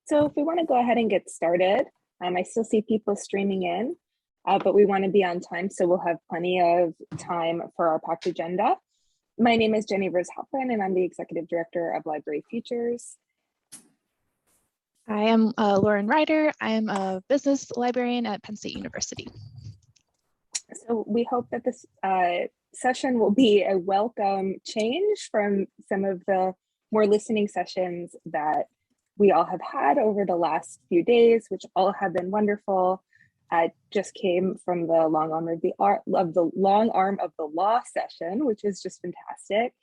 So if we want to go ahead and get started, I still see people streaming in, but we want to be on time, so we'll have plenty of time for our packed agenda. My name is Jennie Halperin, and I'm the Executive Director of Library Futures. I am Lauren Reiter. I am a business librarian at Penn State University. So we hope that this session will be a welcome change from some of the more listening sessions that we all have had over the last few days, which all have been wonderful. Just came from the long arm of the law session, which is just fantastic.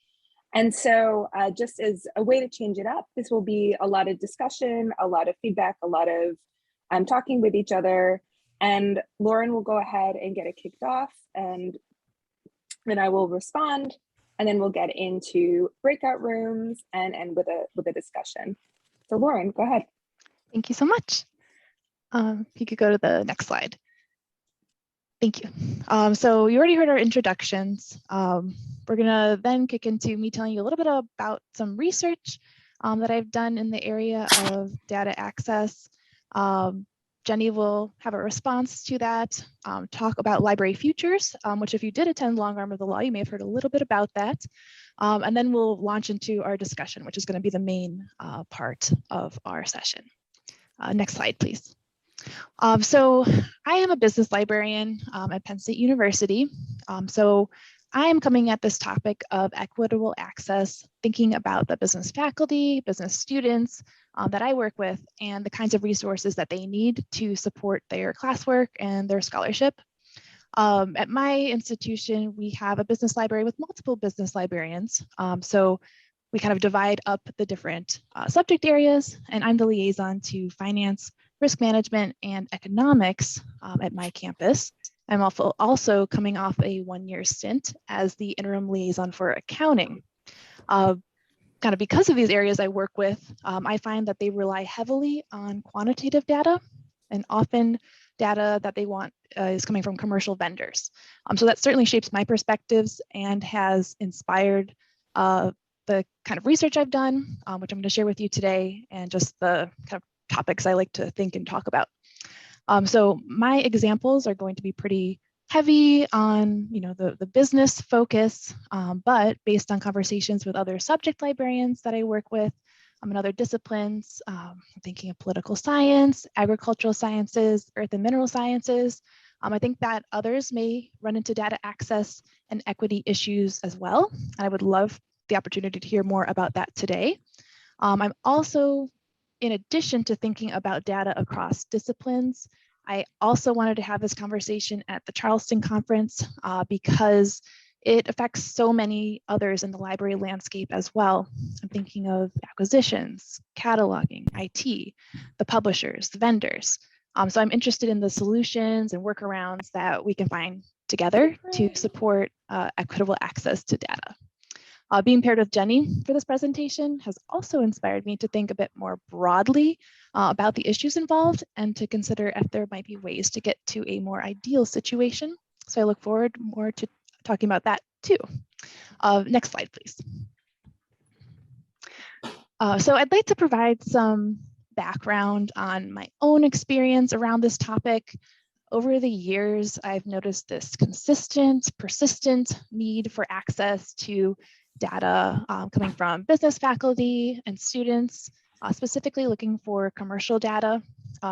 And so just as a way to change it up, this will be a lot of discussion, a lot of feedback, a lot of talking with each other. And Lauren will go ahead and get it kicked off, and then I will respond, and then we'll get into breakout rooms and end with a discussion. So Lauren, go ahead. Thank you so much. If you could go to the next slide. Thank you. So you already heard our introductions. We're gonna then kick into me telling you a little bit about some research that I've done in the area of data access. Jennie will have a response to that, talk about library futures, which if you did attend long arm of the law, you may have heard a little bit about that. And then we'll launch into our discussion, which is going to be the main part of our session. Next slide, please. So I am a business librarian at Penn State University. So I am coming at this topic of equitable access, thinking about the business faculty, business students that I work with, and the kinds of resources that they need to support their classwork and their scholarship. At my institution, we have a business library with multiple business librarians. So we kind of divide up the different subject areas, and I'm the liaison to finance, risk management, and economics at my campus. I'm also coming off a one-year stint as the interim liaison for accounting. Kind of because of these areas I work with, I find that they rely heavily on quantitative data, and often data that they want is coming from commercial vendors. So that certainly shapes my perspectives and has inspired the kind of research I've done, which I'm going to share with you today, and just the kind of topics I like to think and talk about. So my examples are going to be pretty heavy on the business focus, but based on conversations with other subject librarians that I work with in other disciplines, thinking of political science, agricultural sciences, earth and mineral sciences. I think that others may run into data access and equity issues as well. And I would love the opportunity to hear more about that today. I'm also, in addition to thinking about data across disciplines, I also wanted to have this conversation at the Charleston conference because it affects so many others in the library landscape as well. I'm thinking of acquisitions, cataloging, IT, the publishers, the vendors. So I'm interested in the solutions and workarounds that we can find together to support equitable access to data. Being paired with Jennie for this presentation has also inspired me to think a bit more broadly about the issues involved and to consider if there might be ways to get to a more ideal situation. So I look forward more to talking about that too. Next slide, please. So I'd like to provide some background on my own experience around this topic. Over the years, I've noticed this consistent, persistent need for access to data coming from business faculty and students, specifically looking for commercial data,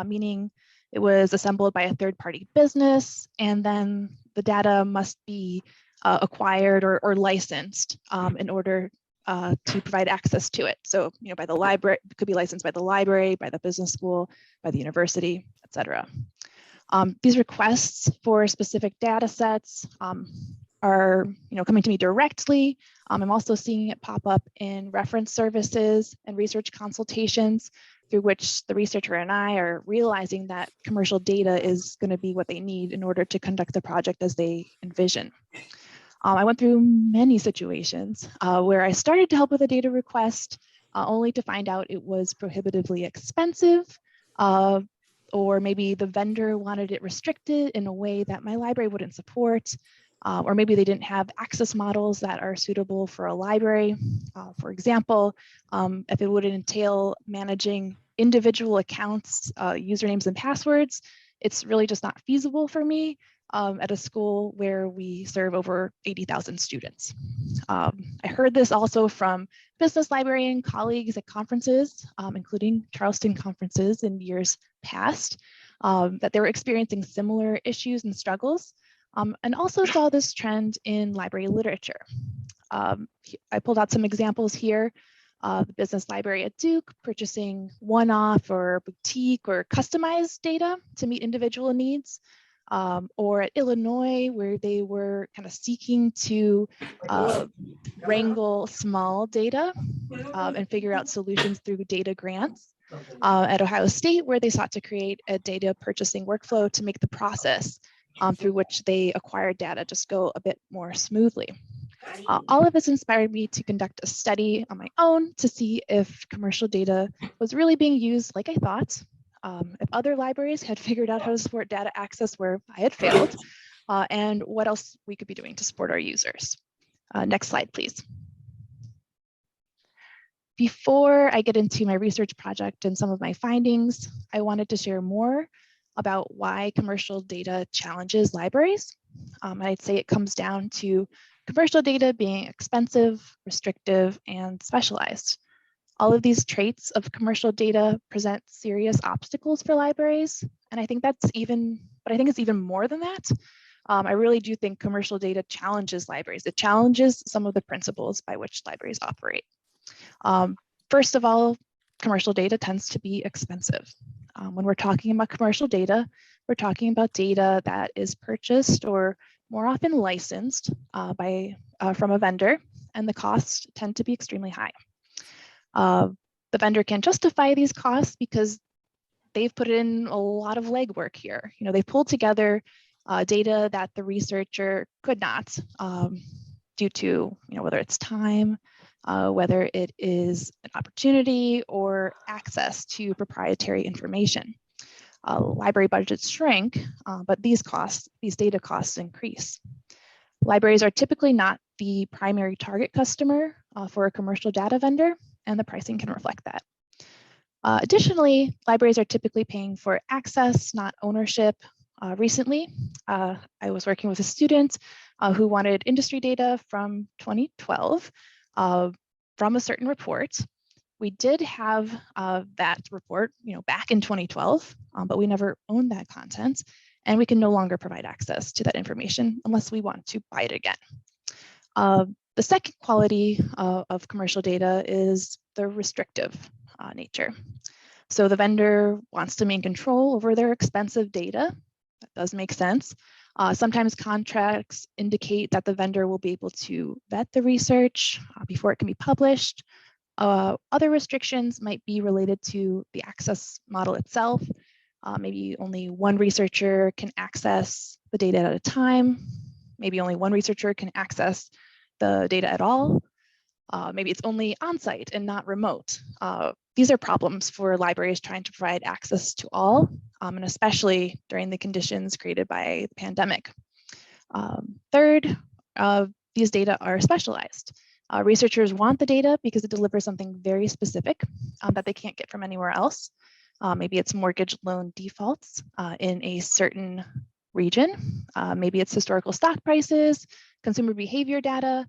meaning it was assembled by a third-party business, and then the data must be acquired or licensed in order to provide access to it. So, by the library, it could be licensed by the library, by the business school, by the university, et cetera. These requests for specific data sets are coming to me directly. I'm also seeing it pop up in reference services and research consultations through which the researcher and I are realizing that commercial data is going to be what they need in order to conduct the project as they envision. I went through many situations where I started to help with a data request only to find out it was prohibitively expensive, or maybe the vendor wanted it restricted in a way that my library wouldn't support, or maybe they didn't have access models that are suitable for a library. For example, if it would entail managing individual accounts, usernames and passwords, it's really just not feasible for me at a school where we serve over 80,000 students. I heard this also from business librarian colleagues at conferences, including Charleston conferences in years past, that they were experiencing similar issues and struggles, and also saw this trend in library literature. I pulled out some examples here. The business library at Duke purchasing one-off or boutique or customized data to meet individual needs, or at Illinois where they were kind of seeking to wrangle small data and figure out solutions through data grants. At Ohio State where they sought to create a data purchasing workflow to make the process through which they acquired data just go a bit more smoothly. All of this inspired me to conduct a study on my own to see if commercial data was really being used like I thought, if other libraries had figured out how to support data access where I had failed, and what else we could be doing to support our users. Next slide, please. Before I get into my research project and some of my findings, I wanted to share more about why commercial data challenges libraries. I'd say it comes down to commercial data being expensive, restrictive, and specialized. All of these traits of commercial data present serious obstacles for libraries. And I think it's even more than that. I really do think commercial data challenges libraries. It challenges some of the principles by which libraries operate. First of all, commercial data tends to be expensive. When we're talking about commercial data, we're talking about data that is purchased or more often licensed from a vendor, and the costs tend to be extremely high. The vendor can justify these costs because they've put in a lot of legwork here. They've pulled together data that the researcher could not due to whether it's time, whether it is an opportunity or access to proprietary information. Library budgets shrink, but these data costs increase. Libraries are typically not the primary target customer for a commercial data vendor, and the pricing can reflect that. Additionally, libraries are typically paying for access, not ownership. Recently, I was working with a student who wanted industry data from 2012 from a certain report. We did have that report, back in 2012, but we never owned that content, and we can no longer provide access to that information unless we want to buy it again. The second quality of commercial data is the restrictive nature. So the vendor wants to maintain control over their expensive data. That does make sense. Sometimes contracts indicate that the vendor will be able to vet the research before it can be published. Other restrictions might be related to the access model itself. Maybe only one researcher can access the data at a time. Maybe only one researcher can access the data at all. Maybe it's only on-site and not remote. These are problems for libraries trying to provide access to all, and especially during the conditions created by the pandemic. Third, these data are specialized. Researchers want the data because it delivers something very specific that they can't get from anywhere else. Maybe it's mortgage loan defaults in a certain region. Maybe it's historical stock prices, consumer behavior data.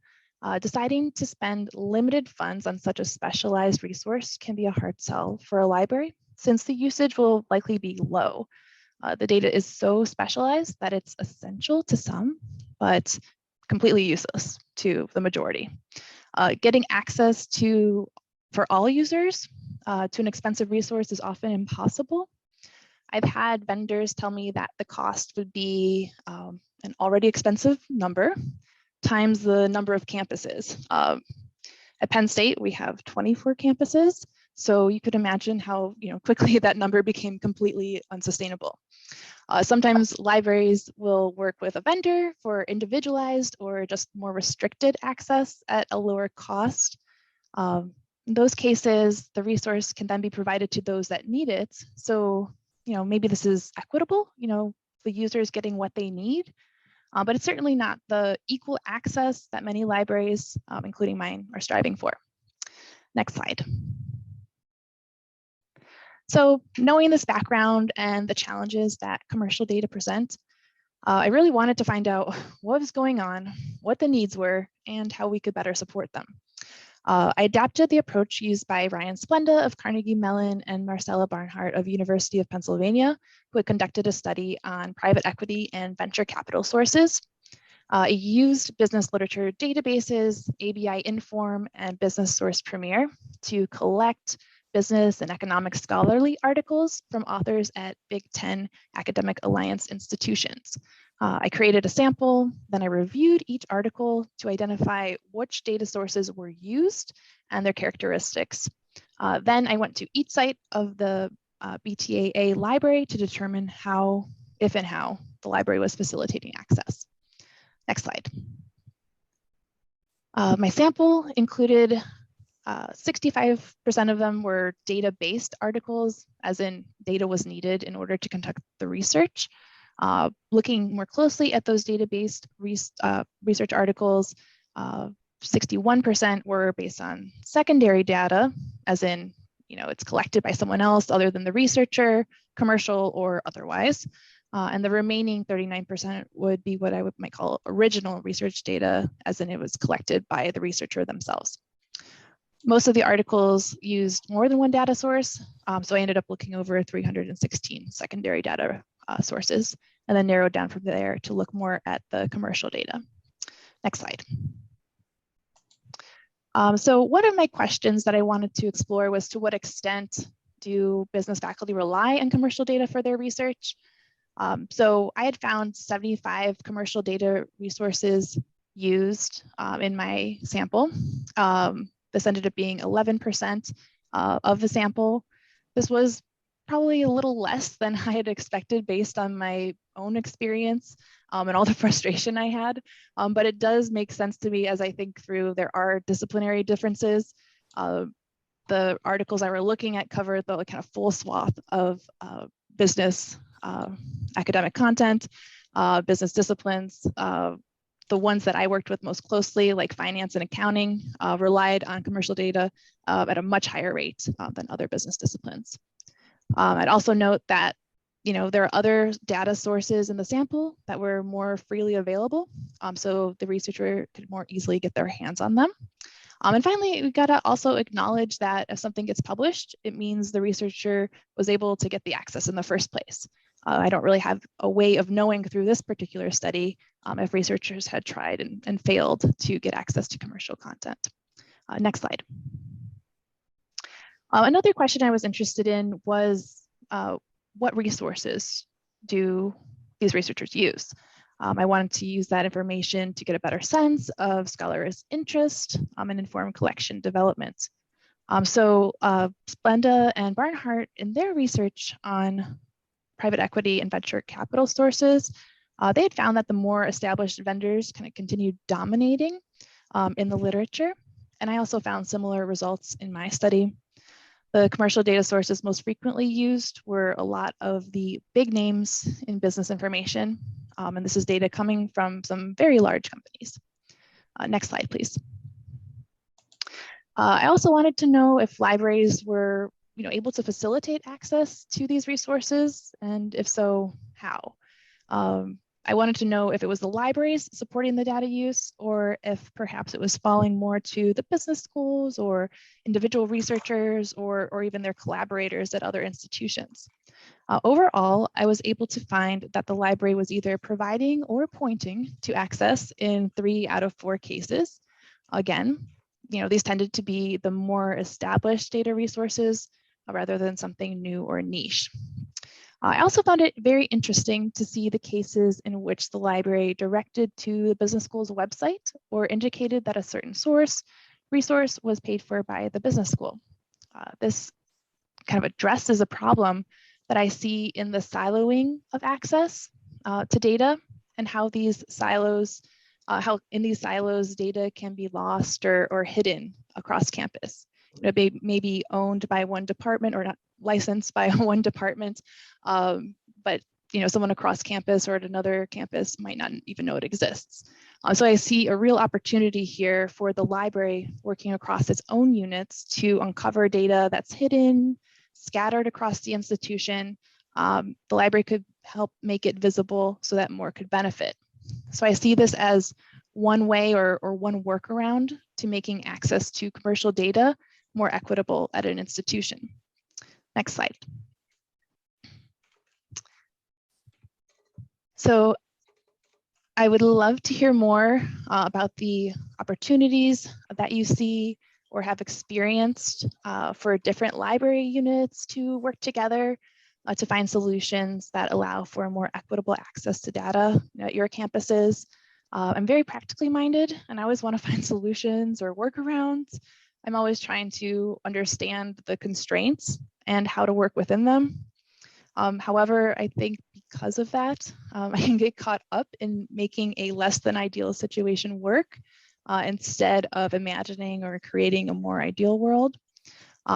Deciding to spend limited funds on such a specialized resource can be a hard sell for a library since the usage will likely be low. The data is so specialized that it's essential to some, but completely useless to the majority. Getting access for all users to an expensive resource is often impossible. I've had vendors tell me that the cost would be an already expensive number times the number of campuses. At Penn State, we have 24 campuses. So you could imagine how quickly that number became completely unsustainable. Sometimes libraries will work with a vendor for individualized or just more restricted access at a lower cost. In those cases, the resource can then be provided to those that need it. So, maybe this is equitable, the user is getting what they need, but it's certainly not the equal access that many libraries, including mine, are striving for. Next slide. So knowing this background and the challenges that commercial data present, I really wanted to find out what was going on, what the needs were, and how we could better support them. I adapted the approach used by Ryan Splenda of Carnegie Mellon and Marcella Barnhart of University of Pennsylvania, who had conducted a study on private equity and venture capital sources. It used business literature databases, ABI Inform, and Business Source Premier to collect business and economic scholarly articles from authors at Big Ten academic alliance institutions. I created a sample, then I reviewed each article to identify which data sources were used and their characteristics. Then I went to each site of the BTAA library to determine how, if and how, the library was facilitating access. Next slide. My sample included 65% of them were data-based articles, as in data was needed in order to conduct the research. Looking more closely at those data-based research articles, 61% were based on secondary data, as in, it's collected by someone else other than the researcher, commercial or otherwise. And the remaining 39% would be what I might call original research data, as in it was collected by the researcher themselves. Most of the articles used more than one data source, so I ended up looking over 316 secondary data sources, and then narrowed down from there to look more at the commercial data. Next slide. So one of my questions that I wanted to explore was, to what extent do business faculty rely on commercial data for their research? So I had found 75 commercial data resources used in my sample. This ended up being 11% of the sample. This was probably a little less than I had expected based on my own experience and all the frustration I had. But it does make sense to me as I think through. There are disciplinary differences. The articles I were looking at covered the kind of full swath of business academic content, business disciplines. The ones that I worked with most closely, like finance and accounting, relied on commercial data at a much higher rate than other business disciplines. I'd also note that there are other data sources in the sample that were more freely available, so the researcher could more easily get their hands on them. And finally, we gotta also acknowledge that if something gets published, it means the researcher was able to get the access in the first place. I don't really have a way of knowing through this particular study if researchers had tried and failed to get access to commercial content. Next slide. Another question I was interested in was, what resources do these researchers use? I wanted to use that information to get a better sense of scholars' interest and inform collection development. So Splenda and Barnhart, in their research on private equity and venture capital sources, they had found that the more established vendors kind of continued dominating in the literature. And I also found similar results in my study. The commercial data sources most frequently used were a lot of the big names in business information. And this is data coming from some very large companies. Next slide, please. I also wanted to know if libraries were able to facilitate access to these resources, and if so, how? I wanted to know if it was the libraries supporting the data use, or if perhaps it was falling more to the business schools or individual researchers or even their collaborators at other institutions. Overall, I was able to find that the library was either providing or pointing to access in 3 out of 4 cases. Again, these tended to be the more established data resources rather than something new or niche. I also found it very interesting to see the cases in which the library directed to the business school's website or indicated that a certain resource was paid for by the business school. This kind of addresses a problem that I see in the siloing of access to data, and how these silos, in these silos, data can be lost or hidden across campus. They may be owned by one department or not licensed by one department, but someone across campus or at another campus might not even know it exists. So I see a real opportunity here for the library working across its own units to uncover data that's hidden, scattered across the institution, the library could help make it visible so that more could benefit. So I see this as one way or one workaround to making access to commercial data more equitable at an institution. Next slide. So I would love to hear more about the opportunities that you see or have experienced for different library units to work together to find solutions that allow for more equitable access to data at your campuses. I'm very practically minded, and I always want to find solutions or workarounds. I'm always trying to understand the constraints and how to work within them. However, I think because of that, I can get caught up in making a less than ideal situation work instead of imagining or creating a more ideal world.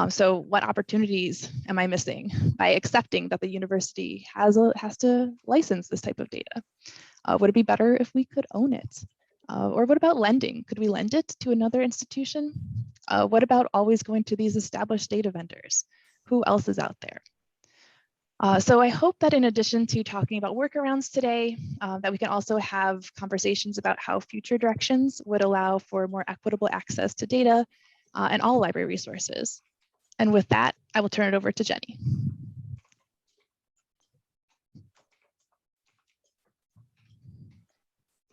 So what opportunities am I missing by accepting that the university has to license this type of data? Would it be better if we could own it? Or what about lending? Could we lend it to another institution? What about always going to these established data vendors? Who else is out there? So I hope that in addition to talking about workarounds today, that we can also have conversations about how future directions would allow for more equitable access to data and all library resources. And with that, I will turn it over to Jennie.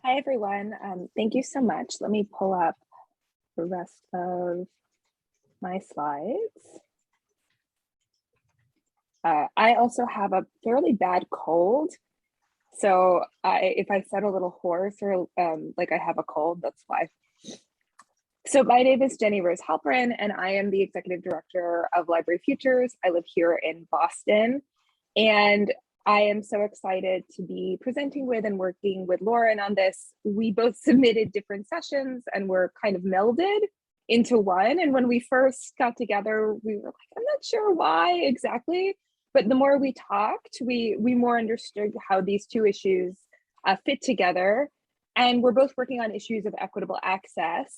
Hi, everyone. Thank you so much. Let me pull up the rest of my slides. I also have a fairly bad cold. So if I said a little hoarse or like I have a cold, that's why. So my name is Jennie Rose Halperin, and I am the Executive Director of Library Futures. I live here in Boston, and I am so excited to be presenting with and working with Lauren on this. We both submitted different sessions and we're kind of melded into one. And when we first got together, we were like, I'm not sure why exactly, but the more we talked, we more understood how these two issues fit together. And we're both working on issues of equitable access.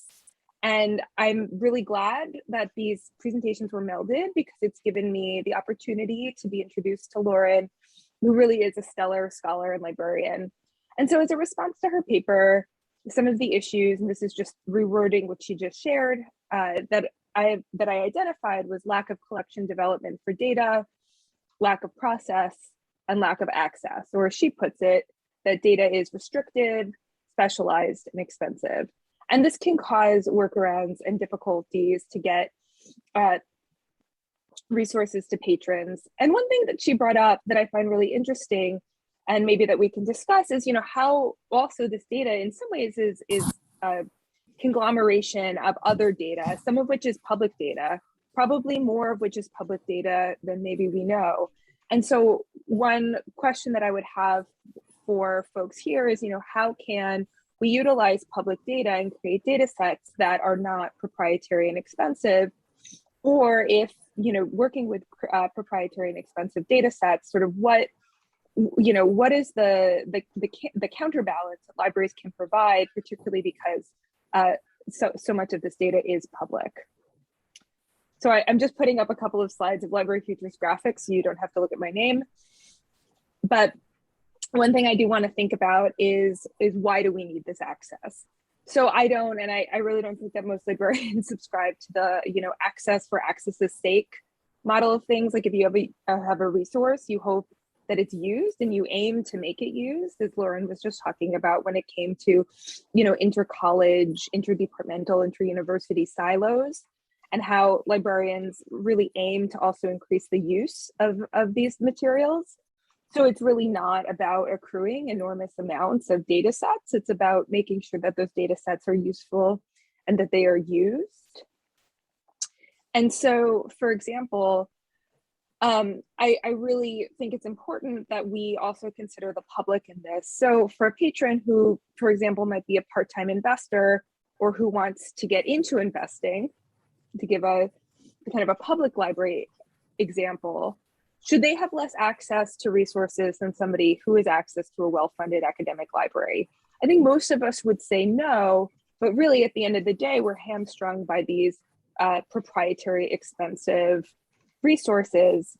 And I'm really glad that these presentations were melded because it's given me the opportunity to be introduced to Lauren, who really is a stellar scholar and librarian. And so as a response to her paper, some of the issues, and this is just rewording what she just shared, that I identified was lack of collection development for data, lack of process, and lack of access, or as she puts it, that data is restricted, specialized, and expensive. And this can cause workarounds and difficulties to get resources to patrons. And one thing that she brought up that I find really interesting, and maybe that we can discuss, is how also this data in some ways is a conglomeration of other data, some of which is public data, probably more of which is public data than maybe we know. And so one question that I would have for folks here is, how can we utilize public data and create data sets that are not proprietary and expensive? Or if, working with proprietary and expensive data sets, sort of what is the counterbalance that libraries can provide, particularly because so much of this data is public. So I'm just putting up a couple of slides of Library Futures graphics so you don't have to look at my name. But one thing I do want to think about is why do we need this access? So I don't, and I really don't think that most librarians subscribe to the, access for access's sake model of things. Like if you have a resource, you hope that it's used and you aim to make it used, as Lauren was just talking about when it came to, inter-college, interdepartmental, inter-university silos, and how librarians really aim to also increase the use of these materials. So it's really not about accruing enormous amounts of data sets. It's about making sure that those data sets are useful and that they are used. And so, for example, I really think it's important that we also consider the public in this. So for a patron who, for example, might be a part-time investor or who wants to get into investing, to give a kind of a public library example, should they have less access to resources than somebody who has access to a well-funded academic library? I think most of us would say no, but really at the end of the day, we're hamstrung by these proprietary, expensive resources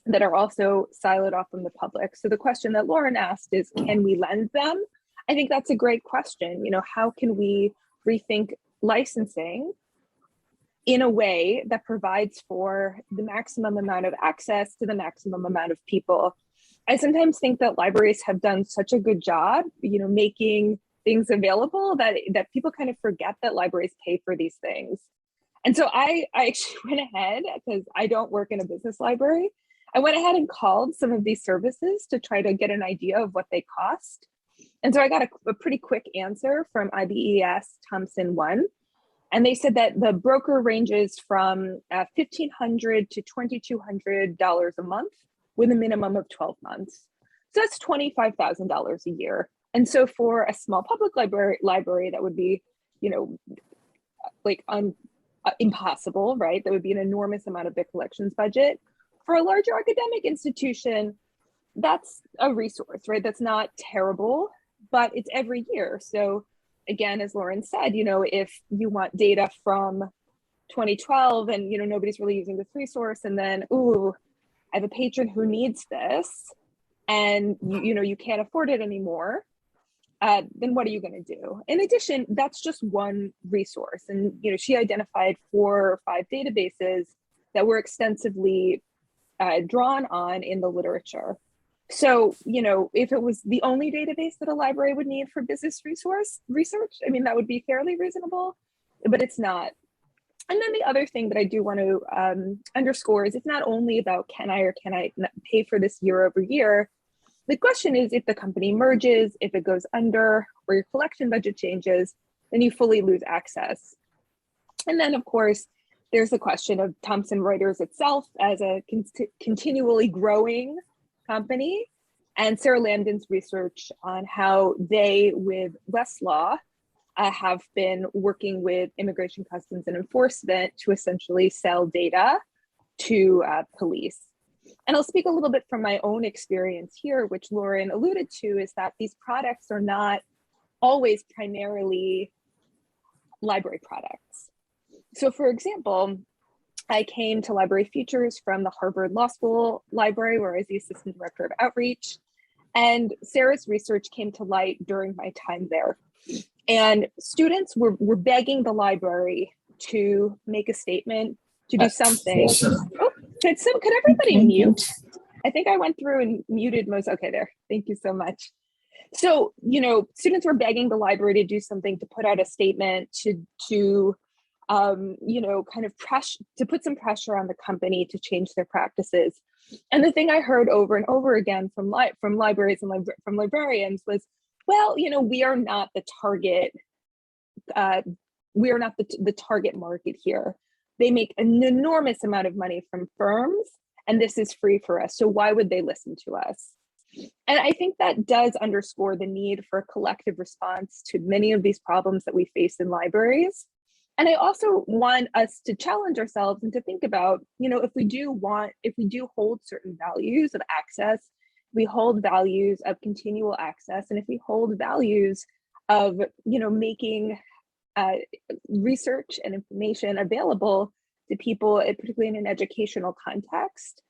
that are also siloed off from the public. So the question that Lauren asked is, can we lend them? I think that's a great question. You know, how can we rethink licensing in a way that provides for the maximum amount of access to the maximum amount of people? I sometimes think that libraries have done such a good job, you know, making things available that people kind of forget that libraries pay for these things. And so I actually went ahead, because I don't work in a business library, I went ahead and called some of these services to try to get an idea of what they cost. And so I got a pretty quick answer from IBES Thompson 1. And they said that the broker ranges from $1,500 to $2,200 a month with a minimum of 12 months. So that's $25,000 a year. And so for a small public library that would be, you know, like impossible, right? That would be an enormous amount of the collections budget. For a larger academic institution, that's a resource, right? That's not terrible, but it's every year. So again, as Lauren said, you know, if you want data from 2012 and, you know, nobody's really using this resource, and then, ooh, I have a patron who needs this, and you know, you can't afford it anymore, then what are you going to do? In addition, that's just one resource. And, you know, she identified 4 or 5 databases that were extensively drawn on in the literature. So, you know, if it was the only database that a library would need for business research, I mean, that would be fairly reasonable, but it's not. And then the other thing that I do want to underscore is it's not only about can I or can I pay for this year over year. The question is, if the company merges, if it goes under, or your collection budget changes, then you fully lose access. And then, of course, there's the question of Thomson Reuters itself as a continually growing company, and Sarah Lambden's research on how they, with Westlaw, have been working with Immigration Customs and Enforcement to essentially sell data to police. And I'll speak a little bit from my own experience here, which Lauren alluded to, is that these products are not always primarily library products. So for example, I came to Library Futures from the Harvard Law School Library, where I was the Assistant Director of Outreach. And Sarah's research came to light during my time there. And students were begging the library to make a statement, to do something. Oh, could everybody mute? I think I went through and muted most. Okay, there. Thank you so much. So, you know, students were begging the library to do something, to put out a statement, to you know, kind of to put some pressure on the company to change their practices. And the thing I heard over and over again from libraries and from librarians was, well, you know, we are not the target. We are not the target market here. They make an enormous amount of money from firms, and this is free for us. So why would they listen to us? And I think that does underscore the need for a collective response to many of these problems that we face in libraries. And I also want us to challenge ourselves and to think about, you know, if we do hold certain values of access, we hold values of continual access, and if we hold values of, you know, making research and information available to people, particularly in an educational context,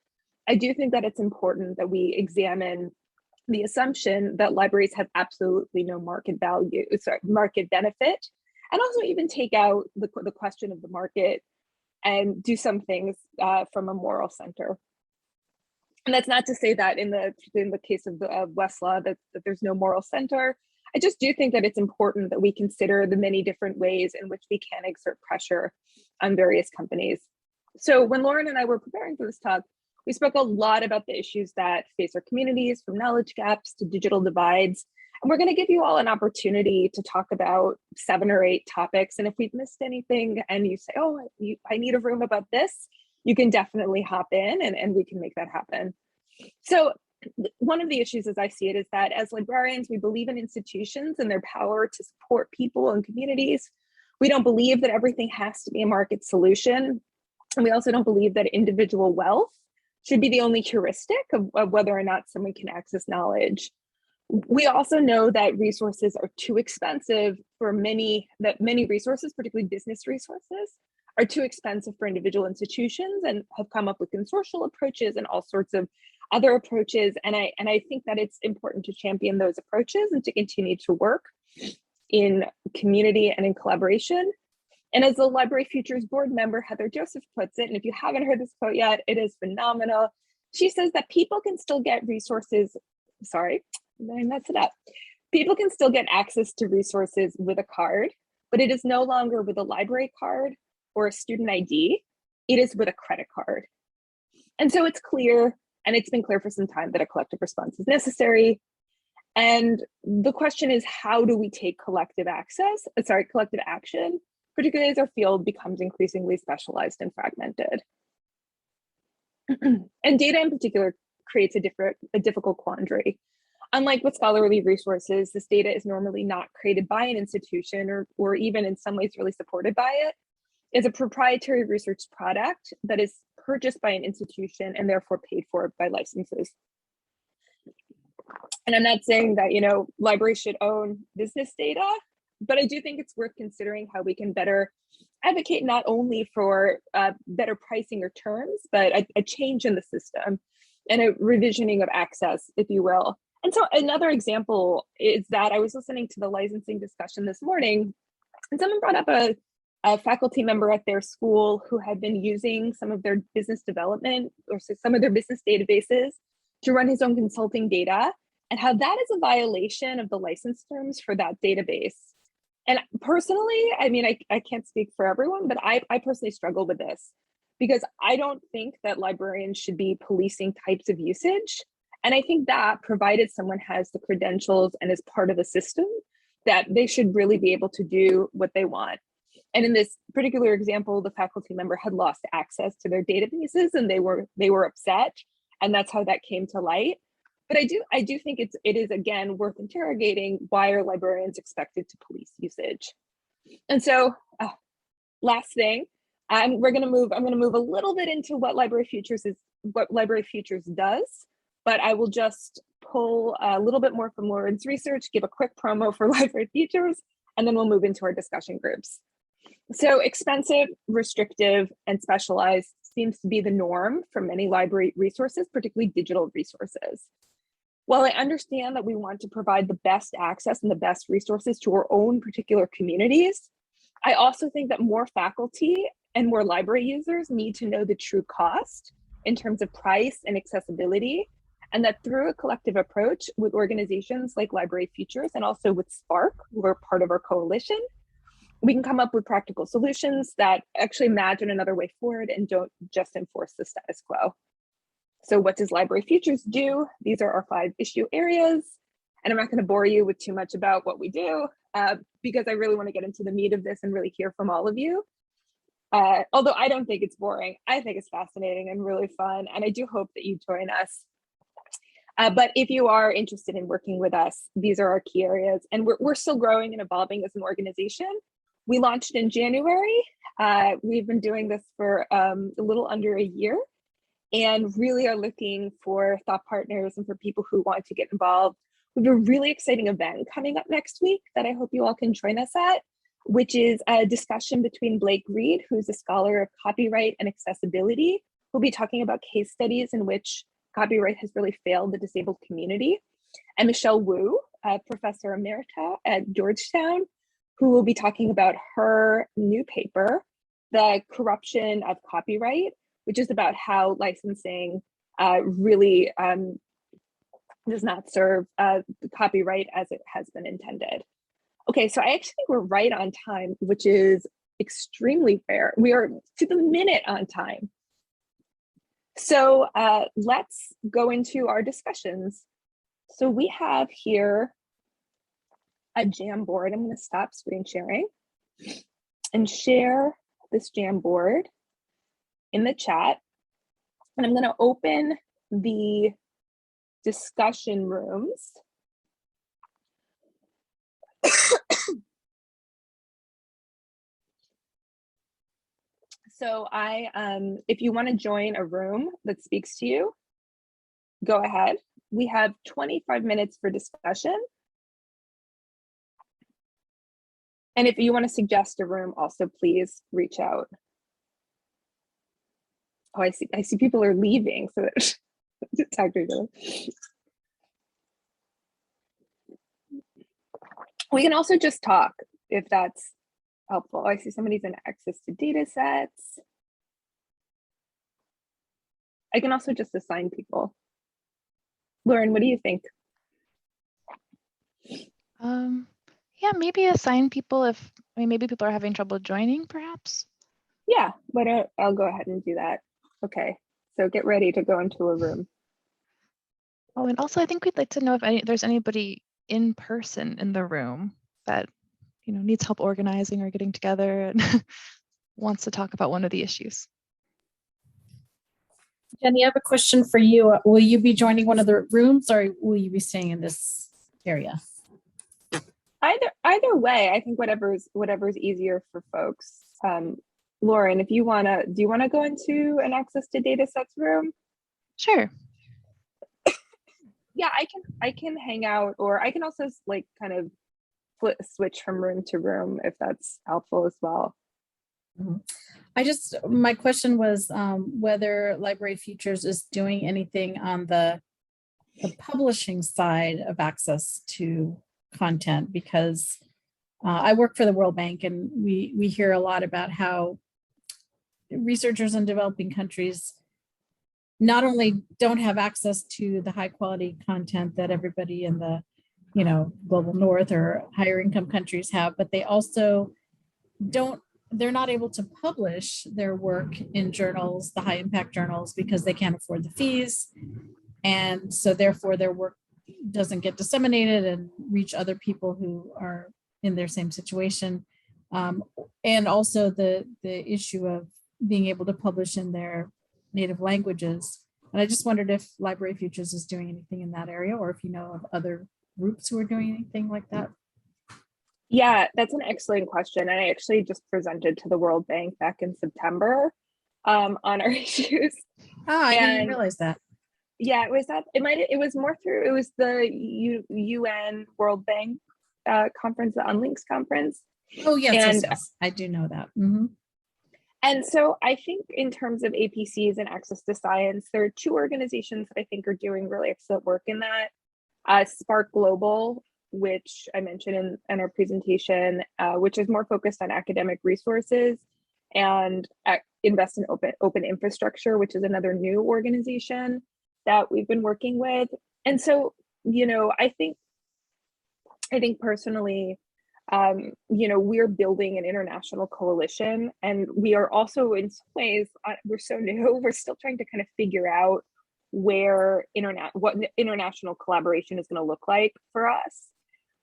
I do think that it's important that we examine the assumption that libraries have absolutely no market benefit, and also even take out the question of the market and do some things from a moral center. And that's not to say that in the case of Westlaw that there's no moral center. I just do think that it's important that we consider the many different ways in which we can exert pressure on various companies. So when Lauren and I were preparing for this talk, we spoke a lot about the issues that face our communities, from knowledge gaps to digital divides. And we're going to give you all an opportunity to talk about 7 or 8 topics. And if we've missed anything and you say, oh, I need a room about this, you can definitely hop in and we can make that happen. So one of the issues as I see it is that as librarians, we believe in institutions and their power to support people and communities. We don't believe that everything has to be a market solution. And we also don't believe that individual wealth should be the only heuristic of whether or not someone can access knowledge. We also know that resources are too expensive for many resources, particularly business resources, are too expensive for individual institutions and have come up with consortial approaches and all sorts of other approaches. And I think that it's important to champion those approaches and to continue to work in community and in collaboration. And as the Library Futures board member, Heather Joseph, puts it, and if you haven't heard this quote yet, it is phenomenal. She says that people can still get resources, sorry, I messed it up. People can still get access to resources with a card, but it is no longer with a library card or a student ID, it is with a credit card. And so it's clear, and it's been clear for some time, that a collective response is necessary. And the question is, how do we take collective action, particularly as our field becomes increasingly specialized and fragmented. And data in particular creates a difficult quandary. Unlike with scholarly resources, this data is normally not created by an institution or even in some ways really supported by it. It's a proprietary research product that is purchased by an institution and therefore paid for by licenses. And I'm not saying that, you know, libraries should own business data, but I do think it's worth considering how we can better advocate not only for better pricing or terms, but a change in the system and a revisioning of access, if you will. And so another example is that I was listening to the licensing discussion this morning, and someone brought up a faculty member at their school who had been using some of their business development or some of their business databases to run his own consulting data, and how that is a violation of the license terms for that database. And personally, I mean, I can't speak for everyone, but I personally struggle with this because I don't think that librarians should be policing types of usage. And I think that provided someone has the credentials and is part of the system, that they should really be able to do what they want. And in this particular example, the faculty member had lost access to their databases and they were upset. And that's how that came to light. But I do think it is again worth interrogating, why are librarians expected to police usage? And so last thing, I'm gonna move a little bit into what Library Futures does, but I will just pull a little bit more from Lauren's research, give a quick promo for Library Futures, and then we'll move into our discussion groups. So expensive, restrictive, and specialized seems to be the norm for many library resources, particularly digital resources. While I understand that we want to provide the best access and the best resources to our own particular communities, I also think that more faculty and more library users need to know the true cost in terms of price and accessibility, and that through a collective approach with organizations like Library Futures and also with Spark, who are part of our coalition, we can come up with practical solutions that actually imagine another way forward and don't just enforce the status quo. So what does Library Futures do? These are our 5 issue areas. And I'm not going to bore you with too much about what we do because I really want to get into the meat of this and really hear from all of you. Although I don't think it's boring, I think it's fascinating and really fun. And I do hope that you join us. But if you are interested in working with us, these are our key areas. And we're still growing and evolving as an organization. We launched in January. We've been doing this for a little under a year, and really are looking for thought partners and for people who want to get involved. We have a really exciting event coming up next week that I hope you all can join us at, which is a discussion between Blake Reed, who's a scholar of copyright and accessibility, who'll be talking about case studies in which copyright has really failed the disabled community, and Michelle Wu, a professor emerita at Georgetown, who will be talking about her new paper, The Corruption of Copyright, which is about how licensing really does not serve the copyright as it has been intended. Okay, so I actually think we're right on time, which is extremely rare. We are to the minute on time. So let's go into our discussions. So we have here a Jamboard. I'm going to stop screen sharing and share this Jamboard in the chat. And I'm going to open the discussion rooms. So if you want to join a room that speaks to you, go ahead. We have 25 minutes for discussion. And if you want to suggest a room, also please reach out. Oh, I see people are leaving, so talk to each other. We can also just talk if that's helpful. I see somebody's in access to data sets. I can also just assign people. Lauren, what do you think? Yeah, maybe assign people if, I mean, maybe people are having trouble joining perhaps. Yeah, but I'll go ahead and do that. Okay, so get ready to go into a room. Oh, and also I think we'd like to know if there's anybody in person in the room that, you know, needs help organizing or getting together and wants to talk about one of the issues. Jennie, I have a question for you. Will you be joining one of the rooms or will you be staying in this area? Either way, I think whatever's easier for folks. Lauren, if you wanna, do you wanna go into an access to data sets room? Sure. Yeah, I can hang out, or I can also like kind of switch from room to room if that's helpful as well. My question was whether Library Futures is doing anything on the publishing side of access to content, because I work for the World Bank and we hear a lot about how researchers in developing countries not only don't have access to the high quality content that everybody in the, you know, global north or higher income countries have, but they also they're not able to publish their work in journals, the high impact journals, because they can't afford the fees. And so therefore their work doesn't get disseminated and reach other people who are in their same situation. And also the issue of being able to publish in their native languages. And I just wondered if Library Futures is doing anything in that area, or if you know of other groups who are doing anything like that. Yeah, that's an excellent question. I actually just presented to the World Bank back in September on our issues. I didn't realize that. Yeah, it was the UN World Bank conference, the Unlinks conference. Oh yes, yes. I do know that. Mm-hmm. And so I think in terms of APCs and access to science, there are two organizations that I think are doing really excellent work in that. Spark Global, which I mentioned in our presentation, which is more focused on academic resources, and Invest in Open Infrastructure, which is another new organization that we've been working with. And so, you know, I think personally, you know, we're building an international coalition, and we are also in some ways, we're so new, we're still trying to kind of figure out what international collaboration is going to look like for us.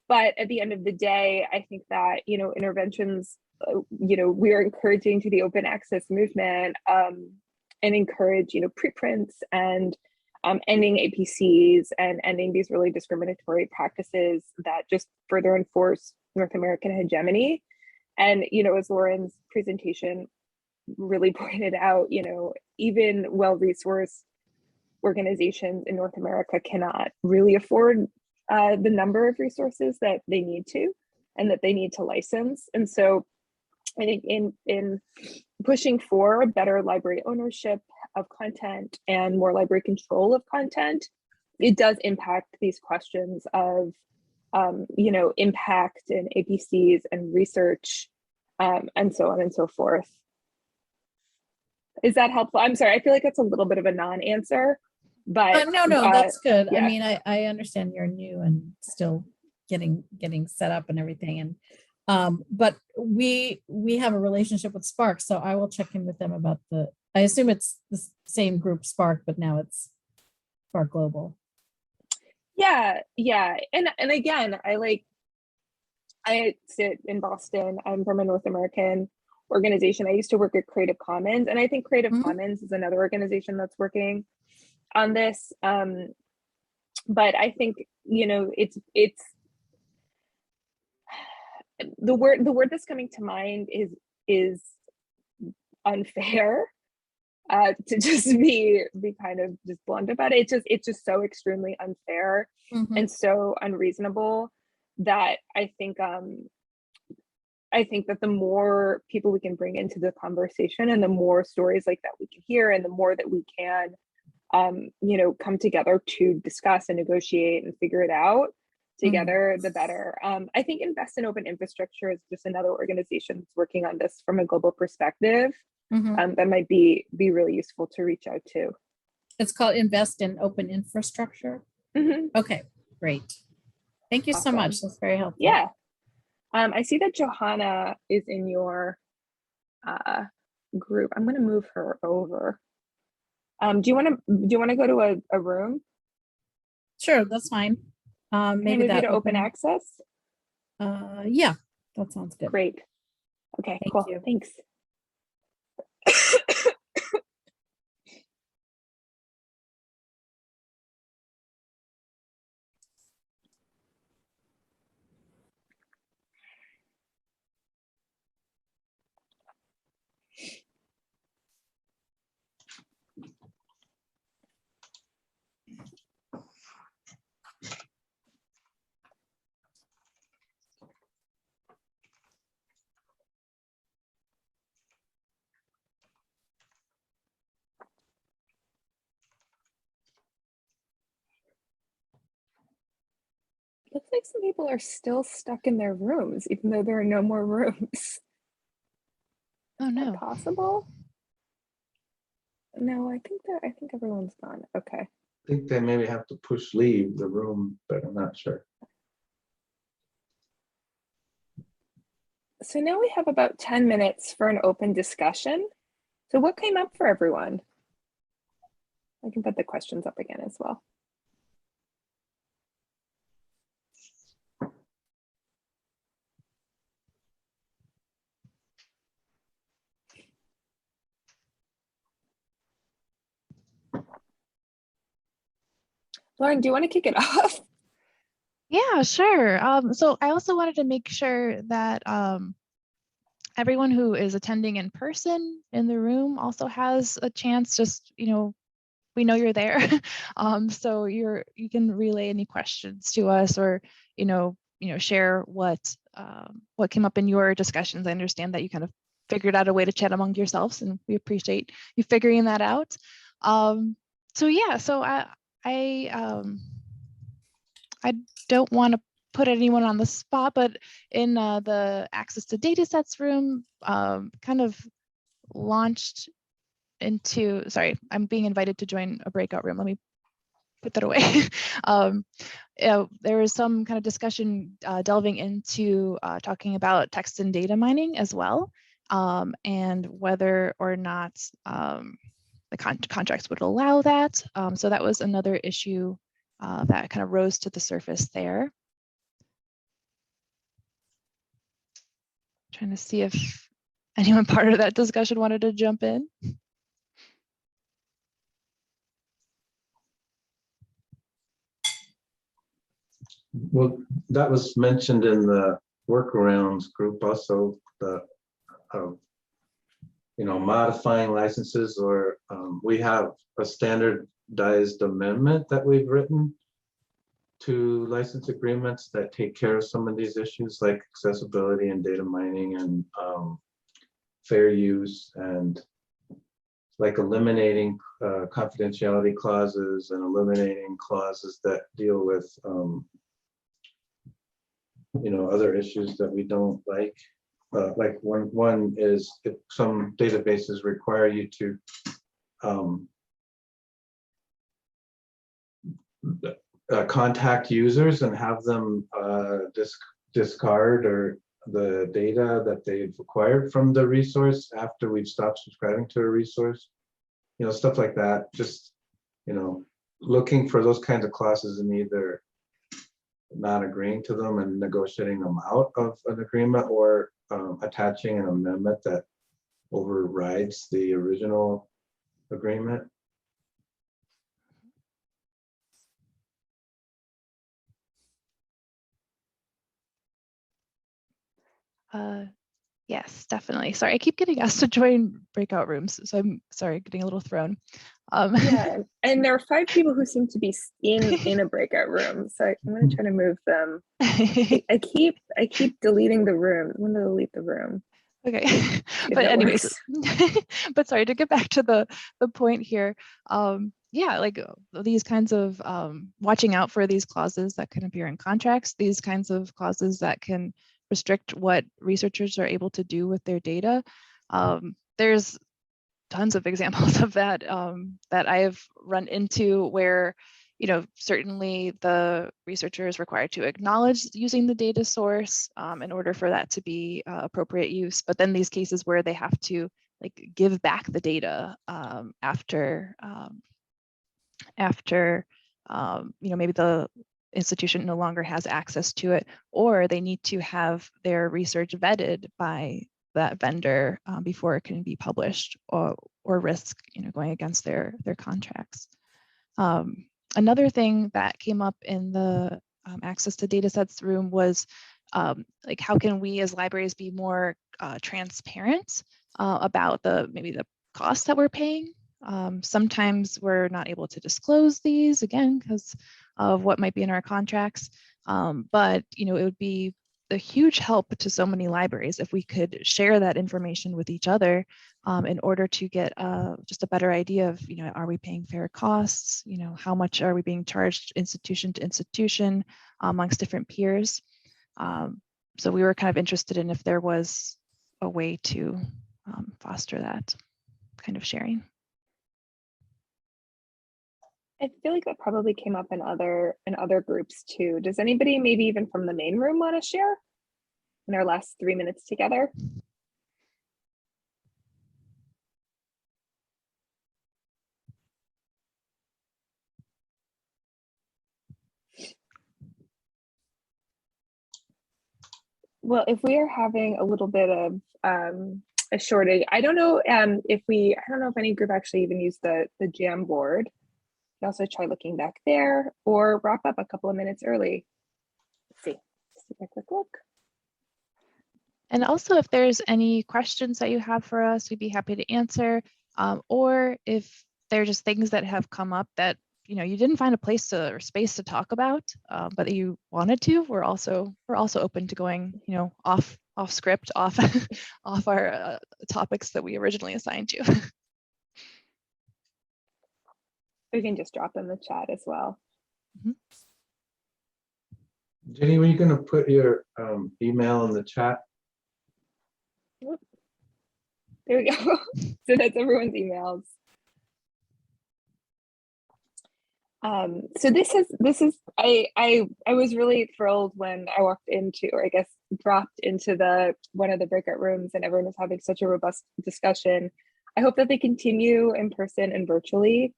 But at the end of the day, I think that, you know, interventions, you know, we are encouraging to the open access movement, and encourage, you know, preprints and ending APCs and ending these really discriminatory practices that just further enforce North American hegemony. And, you know, as Lauren's presentation really pointed out, you know, even well-resourced organizations in North America cannot really afford the number of resources that they need to, and that they need to license. And so I think in pushing for better library ownership of content and more library control of content, it does impact these questions of, you know, impact and APCs and research, and so on and so forth. Is that helpful? I'm sorry, I feel like it's a little bit of a non-answer, but no, that's good. Yeah. I mean, I understand you're new and still getting set up and everything. And but we have a relationship with Spark, so I will check in with them about I assume it's the same group, Spark, but now it's Spark Global. Yeah. And again, I sit in Boston. I'm from a North American organization. I used to work at Creative Commons, and I think Creative Commons is another organization that's working on this. But I think, you know, it's the word that's coming to mind is unfair, to just be kind of just blunt about it. It's just so extremely unfair and so unreasonable that I think I think that the more people we can bring into the conversation and the more stories like that we can hear and the more that we can, you know, come together to discuss and negotiate and figure it out together, the better. I think Invest in Open Infrastructure is just another organization that's working on this from a global perspective. That might be really useful to reach out to. It's called Invest in Open Infrastructure. Okay, great. Thank you so much. That's very helpful. Yeah. I see that Johanna is in your group. I'm going to move her over. Do you want to go to a room? Sure, that's fine. Maybe Can I move you to open access? Yeah, that sounds good. Great. Okay, Thank cool. you. Thanks. Looks like some people are still stuck in their rooms, even though there are no more rooms. Oh no. Possible? No, I think everyone's gone. Okay. I think they maybe have to push leave the room, but I'm not sure. So now we have about 10 minutes for an open discussion. So what came up for everyone? I can put the questions up again as well. Lauren, do you want to kick it off? Yeah, sure. So I also wanted to make sure that everyone who is attending in person in the room also has a chance. Just, you know, we know you're there, so you can relay any questions to us, or share what came up in your discussions. I understand that you kind of figured out a way to chat among yourselves, and we appreciate you figuring that out. So yeah, so I don't want to put anyone on the spot, but in the access to data sets room, kind of launched into, sorry, I'm being invited to join a breakout room. Let me put that away. There was some kind of discussion delving into talking about text and data mining as well, and whether or not the contracts would allow that. So that was another issue that kind of rose to the surface there. Trying to see if anyone part of that discussion wanted to jump in. Well, that was mentioned in the workarounds group also, the modifying licenses, or we have a standardized amendment that we've written to license agreements that take care of some of these issues like accessibility and data mining and fair use, and like eliminating confidentiality clauses and eliminating clauses that deal with other issues that we don't like. Like one is if some databases require you to contact users and have them discard or the data that they've acquired from the resource after we've stopped subscribing to a resource, stuff like that. Just looking for those kinds of clauses and either not agreeing to them and negotiating them out of an agreement, or attaching an amendment that overrides the original agreement. Yes, definitely. Sorry, I keep getting asked to join breakout rooms, so I'm sorry, getting a little thrown. Yeah, and there are 5 people who seem to be in a breakout room, so I'm going to try to move them. I keep deleting the room. I'm going to delete the room. Okay, If but that anyways, works. but sorry, to get back to the point here. Yeah, like these kinds of watching out for these clauses that can appear in contracts, these kinds of clauses that can restrict what researchers are able to do with their data. There's tons of examples of that that I have run into where, you know, certainly the researcher is required to acknowledge using the data source in order for that to be appropriate use. But then these cases where they have to like give back the data after you know, maybe the institution no longer has access to it, or they need to have their research vetted by that vendor before it can be published, or risk, you know, going against their contracts. Another thing that came up in the access to data sets room was like, how can we as libraries be more transparent about maybe the costs that we're paying? Sometimes we're not able to disclose these, again, because of what might be in our contracts. But, you know, it would be a huge help to so many libraries if we could share that information with each other in order to get just a better idea of, you know, are we paying fair costs? You know, how much are we being charged institution to institution amongst different peers? So we were kind of interested in if there was a way to foster that kind of sharing. I feel like that probably came up in other groups too. Does anybody, maybe even from the main room, want to share in our last 3 minutes together? Well, if we are having a little bit of a shortage, I don't know if any group actually even used the Jamboard. You can also try looking back there or wrap up a couple of minutes early. Let's see. Let's take a quick look. And also, if there's any questions that you have for us, we'd be happy to answer. Or if there are just things that have come up that, you know, you didn't find a place or space to talk about, but you wanted to, we're also open to going, you know, off script, off our topics that we originally assigned to. We can just drop in the chat as well. Jenny, were you going to put your email in the chat? There we go. So that's everyone's emails. So this is I was really thrilled when I walked into, or I guess dropped into one of the breakout rooms, and everyone was having such a robust discussion. I hope that they continue in person and virtually.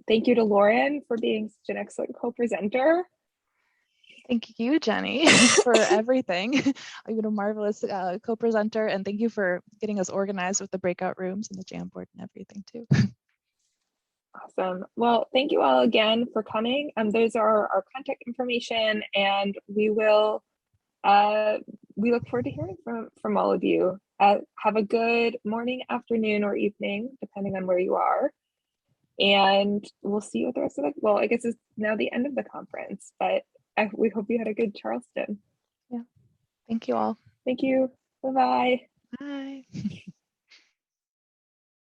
Thank you to Lauren for being such an excellent co-presenter. Thank you, Jenny, for everything. You've been a marvelous co-presenter, and thank you for getting us organized with the breakout rooms and the Jamboard and everything too. Awesome. Well, thank you all again for coming. Those are our contact information, and we look forward to hearing from all of you. Have a good morning, afternoon, or evening, depending on where you are. And we'll see you at the rest of the, well, I guess it's now the end of the conference, but we hope you had a good Charleston. Yeah. Thank you all. Thank you. Bye-bye. Bye.